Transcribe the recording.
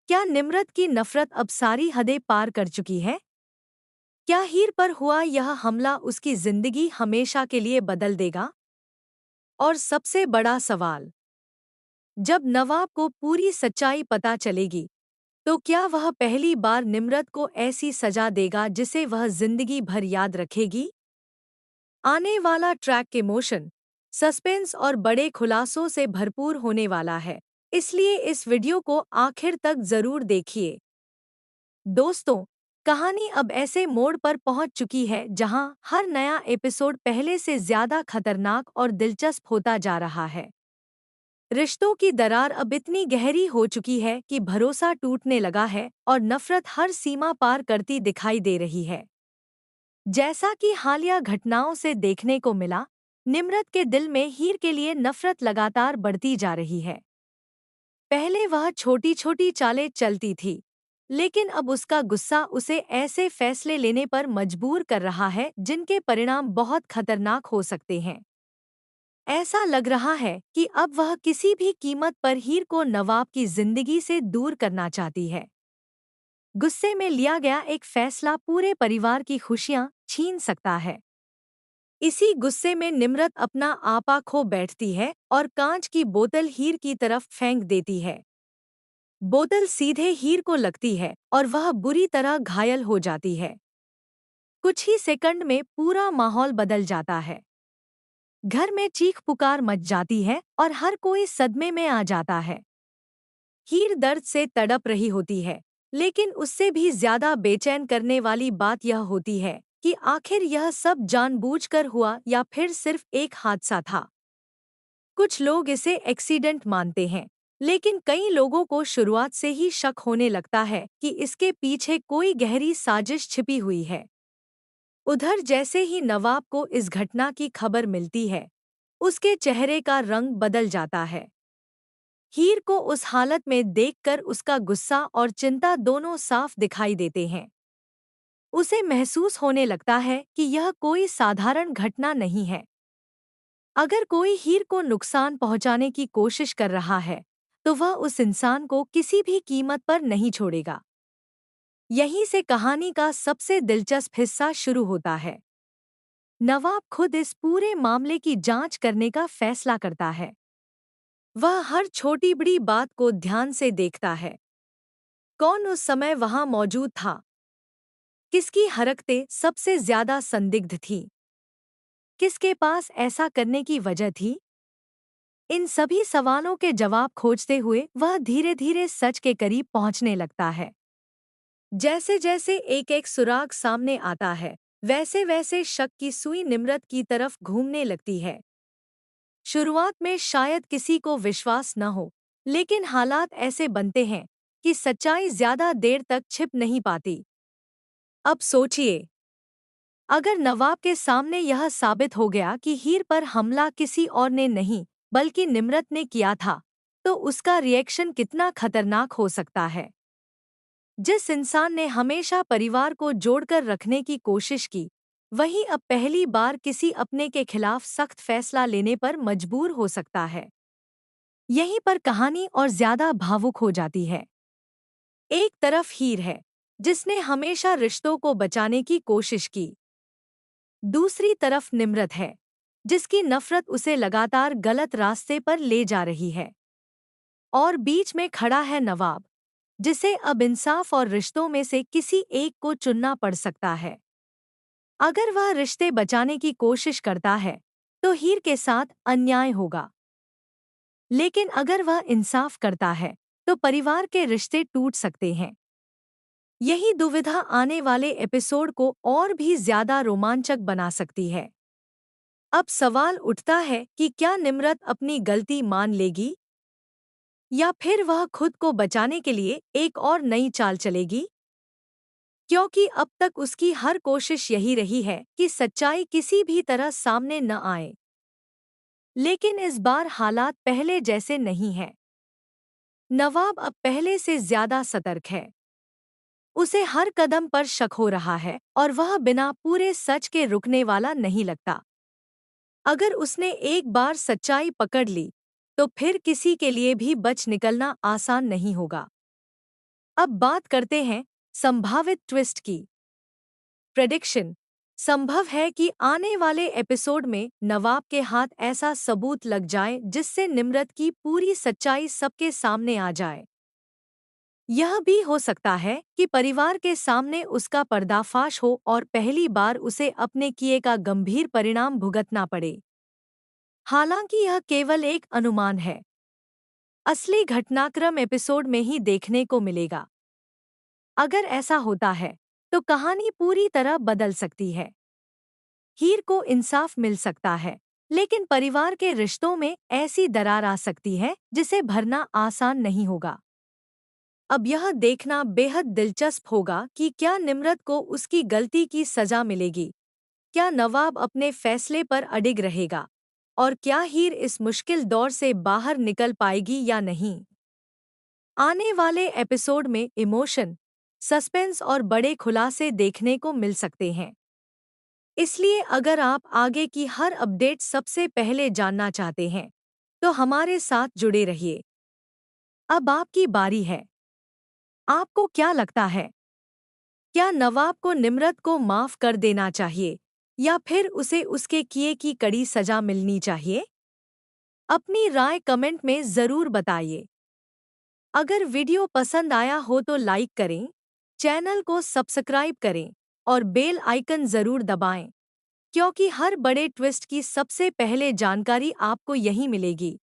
क्या निम्रत की नफरत अब सारी हदें पार कर चुकी है? क्या हीर पर हुआ यह हमला उसकी जिंदगी हमेशा के लिए बदल देगा? और सबसे बड़ा सवाल, जब नवाब को पूरी सच्चाई पता चलेगी, तो क्या वह पहली बार निम्रत को ऐसी सजा देगा जिसे वह जिंदगी भर याद रखेगी? आने वाला ट्रैक इमोशन, सस्पेंस और बड़े खुलासों से भरपूर होने वाला है, इसलिए इस वीडियो को आखिर तक जरूर देखिए। दोस्तों, कहानी अब ऐसे मोड़ पर पहुंच चुकी है जहां हर नया एपिसोड पहले से ज्यादा खतरनाक और दिलचस्प होता जा रहा है। रिश्तों की दरार अब इतनी गहरी हो चुकी है कि भरोसा टूटने लगा है और नफरत हर सीमा पार करती दिखाई दे रही है। जैसा कि हालिया घटनाओं से देखने को मिला, निम्रत के दिल में हीर के लिए नफरत लगातार बढ़ती जा रही है। पहले वह छोटी छोटी चालें चलती थी, लेकिन अब उसका गुस्सा उसे ऐसे फैसले लेने पर मजबूर कर रहा है जिनके परिणाम बहुत खतरनाक हो सकते हैं। ऐसा लग रहा है कि अब वह किसी भी कीमत पर हीर को नवाब की जिंदगी से दूर करना चाहती है। गुस्से में लिया गया एक फैसला पूरे परिवार की खुशियां छीन सकता है। इसी गुस्से में निम्रत अपना आपा खो बैठती है और कांच की बोतल हीर की तरफ फेंक देती है। बोतल सीधे हीर को लगती है और वह बुरी तरह घायल हो जाती है। कुछ ही सेकंड में पूरा माहौल बदल जाता है। घर में चीख पुकार मच जाती है और हर कोई सदमे में आ जाता है। हीर दर्द से तड़प रही होती है, लेकिन उससे भी ज्यादा बेचैन करने वाली बात यह होती है कि आखिर यह सब जानबूझकर हुआ या फिर सिर्फ एक हादसा था। कुछ लोग इसे एक्सीडेंट मानते हैं, लेकिन कई लोगों को शुरुआत से ही शक होने लगता है कि इसके पीछे कोई गहरी साजिश छिपी हुई है। उधर जैसे ही नवाब को इस घटना की खबर मिलती है, उसके चेहरे का रंग बदल जाता है। हीर को उस हालत में देखकर उसका गुस्सा और चिंता दोनों साफ दिखाई देते हैं। उसे महसूस होने लगता है कि यह कोई साधारण घटना नहीं है। अगर कोई हीर को नुकसान पहुंचाने की कोशिश कर रहा है, तो वह उस इंसान को किसी भी कीमत पर नहीं छोड़ेगा। यहीं से कहानी का सबसे दिलचस्प हिस्सा शुरू होता है। नवाब खुद इस पूरे मामले की जांच करने का फैसला करता है। वह हर छोटी बड़ी बात को ध्यान से देखता है। कौन उस समय वहां मौजूद था? किसकी हरकतें सबसे ज्यादा संदिग्ध थीं? किसके पास ऐसा करने की वजह थी? इन सभी सवालों के जवाब खोजते हुए वह धीरे धीरे सच के करीब पहुंचने लगता है। जैसे जैसे एक एक सुराग सामने आता है, वैसे वैसे शक की सुई निम्रत की तरफ घूमने लगती है। शुरुआत में शायद किसी को विश्वास न हो, लेकिन हालात ऐसे बनते हैं कि सच्चाई ज्यादा देर तक छिप नहीं पाती। अब सोचिए, अगर नवाब के सामने यह साबित हो गया कि हीर पर हमला किसी और ने नहीं, बल्कि निम्रत ने किया था, तो उसका रिएक्शन कितना खतरनाक हो सकता है। जिस इंसान ने हमेशा परिवार को जोड़कर रखने की कोशिश की, वही अब पहली बार किसी अपने के खिलाफ सख्त फैसला लेने पर मजबूर हो सकता है। यहीं पर कहानी और ज्यादा भावुक हो जाती है। एक तरफ हीर है, जिसने हमेशा रिश्तों को बचाने की कोशिश की। दूसरी तरफ निम्रत है, जिसकी नफरत उसे लगातार गलत रास्ते पर ले जा रही है। और बीच में खड़ा है नवाब, जिसे अब इंसाफ और रिश्तों में से किसी एक को चुनना पड़ सकता है। अगर वह रिश्ते बचाने की कोशिश करता है, तो हीर के साथ अन्याय होगा। लेकिन अगर वह इंसाफ करता है, तो परिवार के रिश्ते टूट सकते हैं। यही दुविधा आने वाले एपिसोड को और भी ज्यादा रोमांचक बना सकती है। अब सवाल उठता है कि क्या निम्रत अपनी गलती मान लेगी, या फिर वह खुद को बचाने के लिए एक और नई चाल चलेगी? क्योंकि अब तक उसकी हर कोशिश यही रही है कि सच्चाई किसी भी तरह सामने न आए। लेकिन इस बार हालात पहले जैसे नहीं हैं। नवाब अब पहले से ज्यादा सतर्क है। उसे हर कदम पर शक हो रहा है और वह बिना पूरे सच के रुकने वाला नहीं लगता। अगर उसने एक बार सच्चाई पकड़ ली, तो फिर किसी के लिए भी बच निकलना आसान नहीं होगा। अब बात करते हैं संभावित ट्विस्ट की। प्रेडिक्शन। संभव है कि आने वाले एपिसोड में नवाब के हाथ ऐसा सबूत लग जाए जिससे निम्रत की पूरी सच्चाई सबके सामने आ जाए। यह भी हो सकता है कि परिवार के सामने उसका पर्दाफाश हो और पहली बार उसे अपने किए का गंभीर परिणाम भुगतना पड़े। हालांकि यह केवल एक अनुमान है। असली घटनाक्रम एपिसोड में ही देखने को मिलेगा। अगर ऐसा होता है तो कहानी पूरी तरह बदल सकती है। हीर को इंसाफ मिल सकता है, लेकिन परिवार के रिश्तों में ऐसी दरार आ सकती है जिसे भरना आसान नहीं होगा। अब यह देखना बेहद दिलचस्प होगा कि क्या निम्रत को उसकी गलती की सजा मिलेगी, क्या नवाब अपने फैसले पर अडिग रहेगा, और क्या हीर इस मुश्किल दौर से बाहर निकल पाएगी या नहीं। आने वाले एपिसोड में इमोशन, सस्पेंस और बड़े खुलासे देखने को मिल सकते हैं। इसलिए अगर आप आगे की हर अपडेट सबसे पहले जानना चाहते हैं, तो हमारे साथ जुड़े रहिए। अब आपकी बारी है। आपको क्या लगता है? क्या नवाब को निम्रत को माफ कर देना चाहिए या फिर उसे उसके किए की कड़ी सजा मिलनी चाहिए? अपनी राय कमेंट में ज़रूर बताइए। अगर वीडियो पसंद आया हो तो लाइक करें, चैनल को सब्सक्राइब करें और बेल आइकन ज़रूर दबाएं, क्योंकि हर बड़े ट्विस्ट की सबसे पहले जानकारी आपको यहीं मिलेगी।